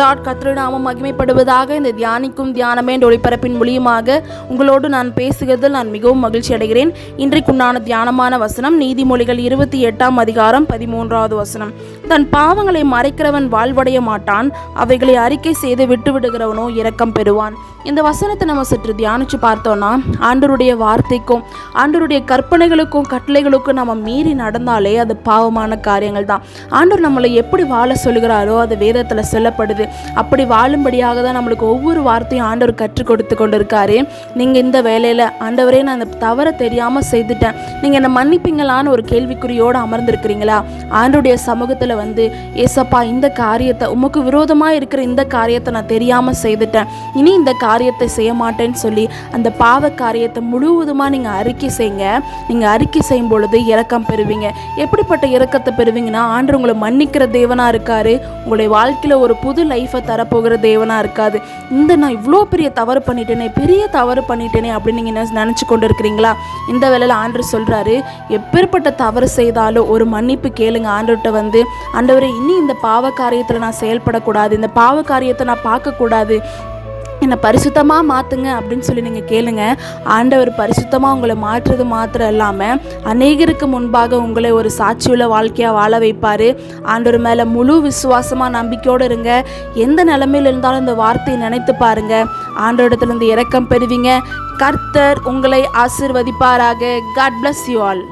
கர்த்தருடைய நாமம் மகிமைப்படுவதாக. இந்த தியானிக்கும் தியானமே என்ற ஒளிபரப்பின் மூலியமாக உங்களோடு நான் பேசுகிறதில் நான் மிகவும் மகிழ்ச்சி அடைகிறேன். இன்றைக்குண்டான தியானமான வசனம் நீதிமொழிகள் 28 அதிகாரம் 13வது வசனம். தன் பாவங்களை மறைக்கிறவன் வாழ்வடைய மாட்டான், அவைகளை அறிக்கை செய்து விட்டுவிடுகிறவனோ இரக்கம் பெறுவான். இந்த வசனத்தை நம்ம சற்று தியானிச்சு பார்த்தோம்னா, ஆண்டவருடைய வார்த்தைக்கும் ஆண்டவருடைய கற்பனைகளுக்கும் கட்டளைகளுக்கும் நம்ம மீறி நடந்தாலே அது பாவமான காரியங்கள் தான். ஆண்டவர் நம்மளை எப்படி வாழ சொல்கிறாரோ அது வேதத்தில் சொல்லப்படுது. அப்படி வாழும்படியாக தான் நம்மளுக்கு ஒவ்வொரு வார்த்தையும் ஆண்டவர் கற்றுக் கொடுத்து கொண்டு இருக்காரு. நீங்கள் இந்த வேலையில் ஆண்டவரே நான் இந்த தவறை தெரியாமல் செய்துட்டேன், நீங்கள் என்னை மன்னிப்பீங்களான்னு ஒரு கேள்விக்குறியோடு அமர்ந்திருக்கிறீங்களா? ஆண்டவருடைய சமூகத்தில் வந்து ஏசப்பா இந்த காரியத்தை உமக்கு விரோதமாக இருக்கிற இந்த காரியத்தை நான் தெரியாமல் செய்துட்டேன், இனி இந்த காரியத்தை செய்ய மாட்டேன்னு சொல்லி அந்த பாவ காரியத்தை முழுவதுமாக நீங்கள் அறிக்கை செய்யுங்க. நீங்கள் அறிக்கை செய்யும் பொழுது இரக்கம் பெறுவீங்க. எப்படிப்பட்ட இரக்கத்தை பெறுவீங்கன்னா, ஆண்டவர் உங்களை மன்னிக்கிற தேவனாக இருக்காரு. உங்களுடைய வாழ்க்கையில் ஒரு புது லைஃபை தரப்போகிற தேவனாக இருக்காது. நான் இவ்வளோ பெரிய தவறு பண்ணிட்டேனே, பெரிய தவறு பண்ணிட்டேனே அப்படின்னு நீங்கள் நினச்சி கொண்டு இருக்கிறீங்களா? இந்த வேளையில் ஆண்டவர் சொல்கிறாரு, எப்பேற்பட்ட தவறு செய்தாலும் ஒரு மன்னிப்பு கேளுங்க. ஆண்டவர்கிட்ட வந்து, ஆண்டவரே இனி இந்த பாவ காரியத்தில் நான் செயல்படக்கூடாது, இந்த பாவ காரியத்தை நான் பார்க்கக்கூடாது, என்னை பரிசுத்தமாக மாற்றுங்க அப்படின்னு சொல்லி நீங்கள் கேளுங்க. ஆண்டவர் பரிசுத்தமாக உங்களை மாற்றுறது மாத்திரம் இல்லாமல் அநேகருக்கு முன்பாக உங்களை ஒரு சாட்சியுள்ள வாழ்க்கையாக வாழ வைப்பார். ஆண்டவர் மேலே முழு விசுவாசமாக நம்பிக்கையோடு இருங்க. எந்த நிலைமையில் இருந்தாலும் இந்த வார்த்தையை நினைத்து பாருங்கள். ஆண்டவரிடத்துலேருந்து இரக்கம் பெறுவீங்க. கர்த்தர் உங்களை ஆசீர்வதிப்பாராக. God bless you all.